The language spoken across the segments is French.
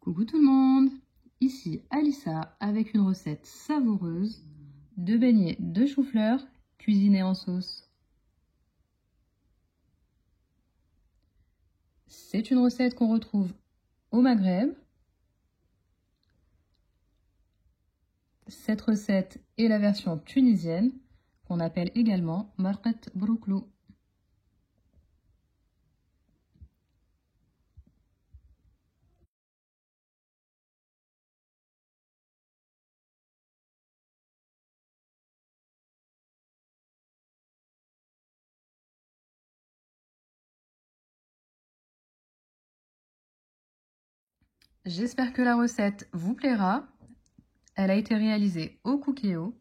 Coucou tout le monde, ici Alissa avec une recette savoureuse de beignets de chou-fleur cuisinés en sauce. C'est une recette qu'on retrouve au Maghreb. Cette recette est la version tunisienne qu'on appelle également marqet brouklou. J'espère que la recette vous plaira. Elle a été réalisée au Cookéo.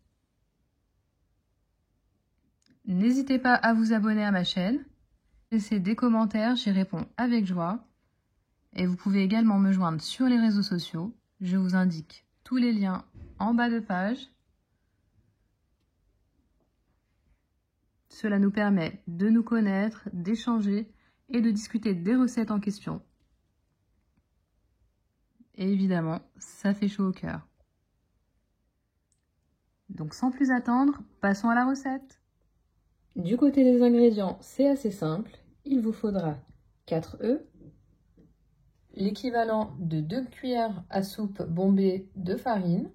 N'hésitez pas à vous abonner à ma chaîne. Laissez des commentaires, j'y réponds avec joie. Et vous pouvez également me joindre sur les réseaux sociaux. Je vous indique tous les liens en bas de page. Cela nous permet de nous connaître, d'échanger et de discuter des recettes en question. Et évidemment, ça fait chaud au cœur. Donc sans plus attendre, passons à la recette. Du côté des ingrédients, c'est assez simple. Il vous faudra 4 œufs, l'équivalent de 2 cuillères à soupe bombées de farine,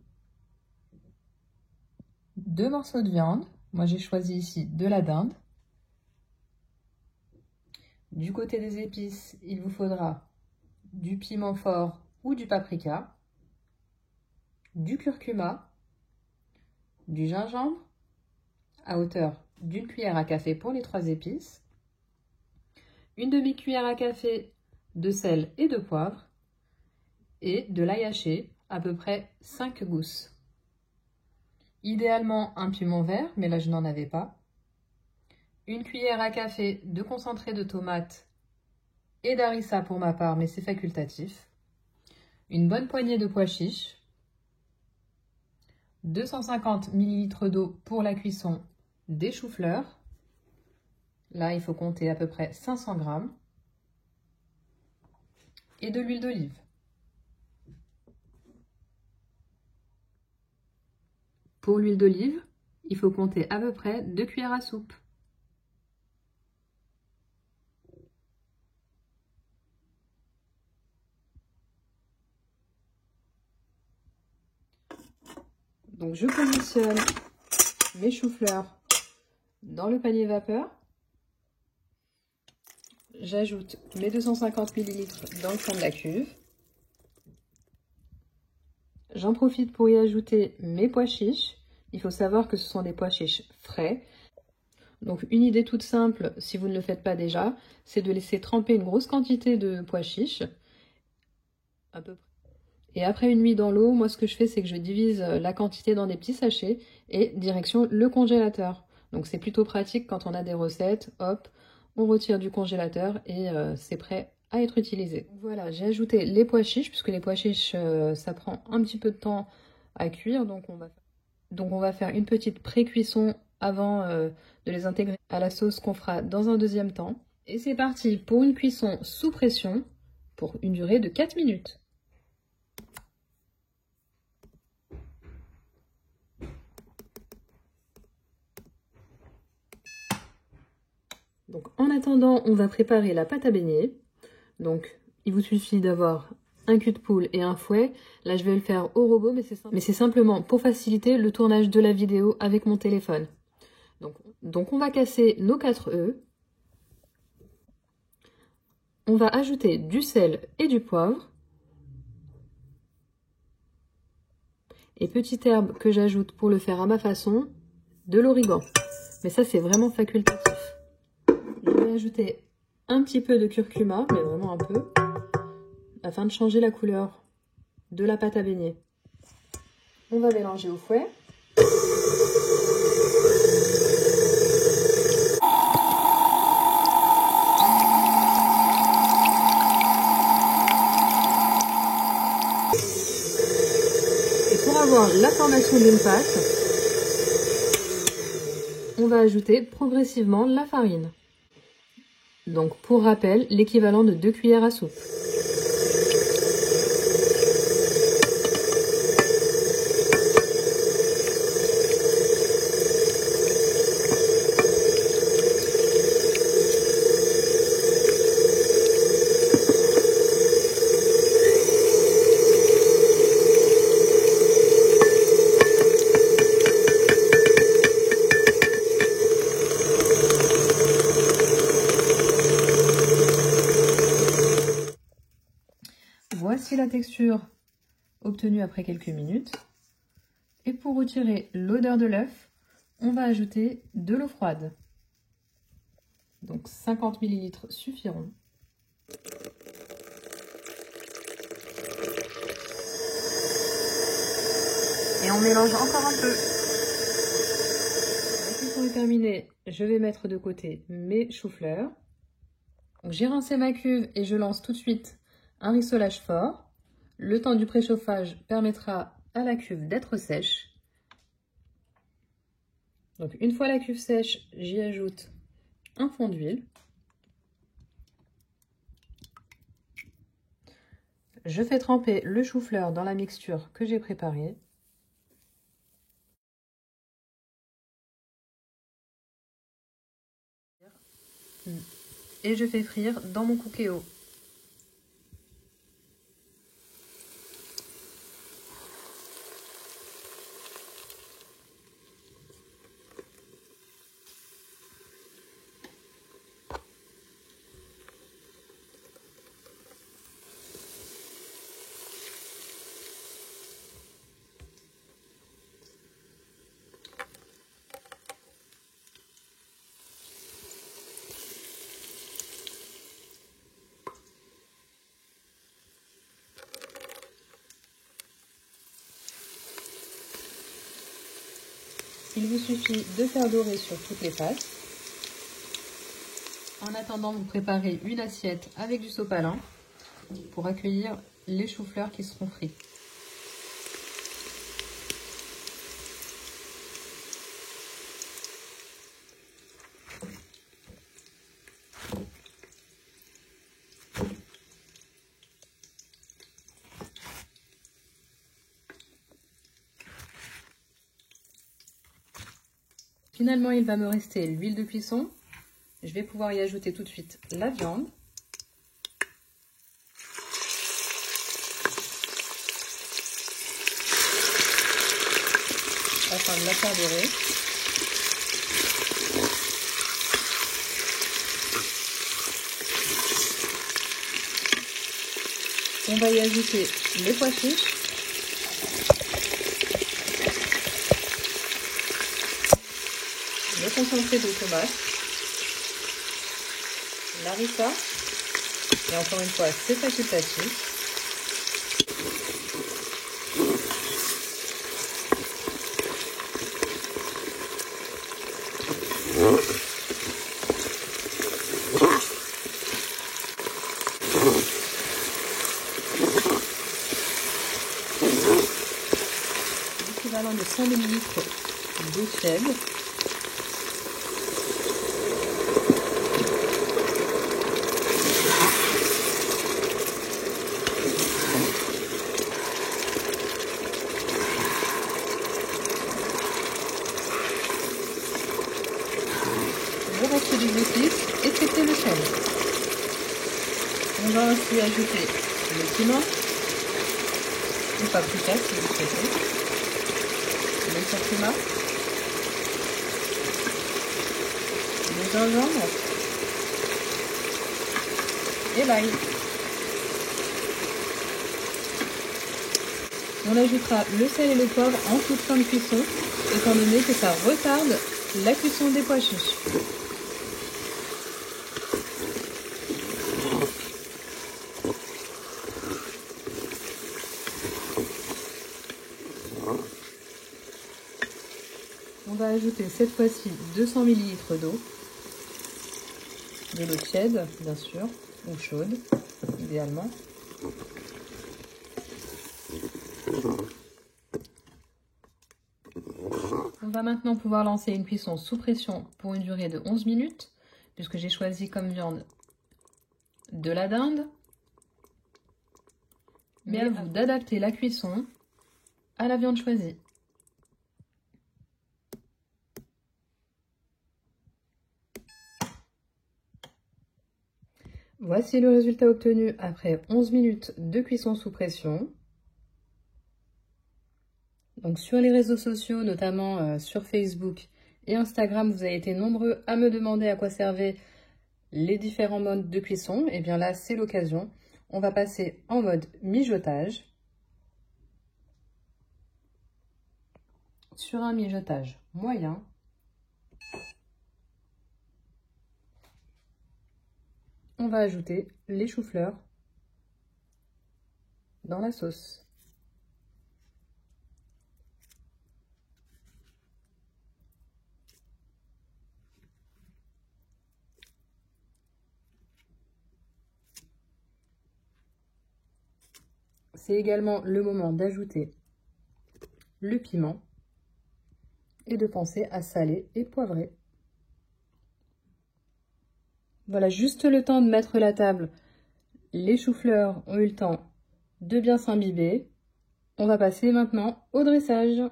2 morceaux de viande. Moi, j'ai choisi ici de la dinde. Du côté des épices, il vous faudra du piment fort ou du paprika, du curcuma, du gingembre à hauteur d'une cuillère à café pour les 3 épices, une demi-cuillère à café de sel et de poivre et de l'ail haché, à peu près 5 gousses. Idéalement un piment vert, mais là je n'en avais pas. Une cuillère à café de concentré de tomate et d'harissa pour ma part, mais c'est facultatif. Une bonne poignée de pois chiches. 250 ml d'eau pour la cuisson des choux-fleurs. Là, il faut compter à peu près 500 g. Et de l'huile d'olive. Pour l'huile d'olive, il faut compter à peu près 2 cuillères à soupe. Donc je positionne mes choux-fleurs dans le panier vapeur. J'ajoute mes 250 ml dans le fond de la cuve. J'en profite pour y ajouter mes pois chiches. Il faut savoir que ce sont des pois chiches frais. Donc une idée toute simple, si vous ne le faites pas déjà, c'est de laisser tremper une grosse quantité de pois chiches. À peu près. Et après une nuit dans l'eau, moi ce que je fais, c'est que je divise la quantité dans des petits sachets et direction le congélateur. Donc c'est plutôt pratique quand on a des recettes, hop, on retire du congélateur et c'est prêt à être utilisé. Voilà, j'ai ajouté les pois chiches, puisque les pois chiches, ça prend un petit peu de temps à cuire, donc on va faire une petite pré-cuisson avant de les intégrer à la sauce qu'on fera dans un deuxième temps. Et c'est parti pour une cuisson sous pression pour une durée de 4 minutes. Donc en attendant, on va préparer la pâte à beignets. Donc il vous suffit d'avoir un cul de poule et un fouet. Là je vais le faire au robot, mais c'est simplement pour faciliter le tournage de la vidéo avec mon téléphone. Donc on va casser nos 4 œufs. On va ajouter du sel et du poivre. Et petite herbe que j'ajoute pour le faire à ma façon, de l'origan. Mais ça c'est vraiment facultatif. Je vais ajouter un petit peu de curcuma, mais vraiment un peu, afin de changer la couleur de la pâte à beignets. On va mélanger au fouet. Et pour avoir la formation d'une pâte, on va ajouter progressivement la farine. Donc pour rappel, l'équivalent de 2 cuillères à soupe. Voici la texture obtenue après quelques minutes. Et pour retirer l'odeur de l'œuf, on va ajouter de l'eau froide. Donc 50 ml suffiront. Et on mélange encore un peu. La cuisson est terminée, je vais mettre de côté mes choux-fleurs. J'ai rincé ma cuve et je lance tout de suite un rissolage fort. Le temps du préchauffage permettra à la cuve d'être sèche. Donc une fois la cuve sèche, j'y ajoute un fond d'huile. Je fais tremper le chou-fleur dans la mixture que j'ai préparée. Et je fais frire dans mon cookéo. Il vous suffit de faire dorer sur toutes les faces. En attendant, vous préparez une assiette avec du sopalin pour accueillir les choux-fleurs qui seront frits. Finalement, il va me rester l'huile de cuisson. Je vais pouvoir y ajouter tout de suite la viande. Afin de la faire dorer. On va y ajouter les pois chiches. Le concentré de tomate, l'harissa, et encore une fois, c'est facultatif. L'équivalent de 100 ml d'eau tiède. Le reste des épices, excepté le sel. On va aussi ajouter le piment, le paprika si vous souhaitez, le curcuma, le gingembre et l'ail. On ajoutera le sel et le poivre en toute fin de cuisson, étant donné que ça retarde la cuisson des pois chiches. On va ajouter cette fois-ci 200 ml d'eau, de l'eau tiède bien sûr, ou chaude idéalement. On va maintenant pouvoir lancer une cuisson sous pression pour une durée de 11 minutes, puisque j'ai choisi comme viande de la dinde. Mais à vous d'adapter la cuisson à la viande choisie. Voici le résultat obtenu après 11 minutes de cuisson sous pression. Donc sur les réseaux sociaux, notamment sur Facebook et Instagram, vous avez été nombreux à me demander à quoi servaient les différents modes de cuisson. Et bien là, c'est l'occasion. On va passer en mode mijotage. Sur un mijotage moyen, on va ajouter les choux-fleurs dans la sauce. C'est également le moment d'ajouter le piment et de penser à saler et poivrer. Voilà, juste le temps de mettre la table. Les choux-fleurs ont eu le temps de bien s'imbiber. On va passer maintenant au dressage.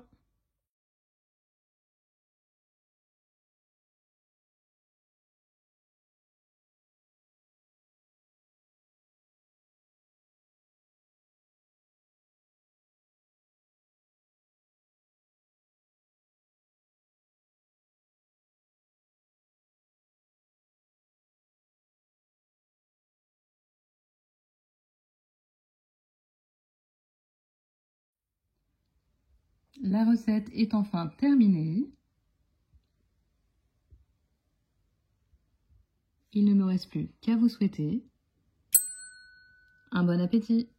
La recette est enfin terminée. Il ne me reste plus qu'à vous souhaiter un bon appétit.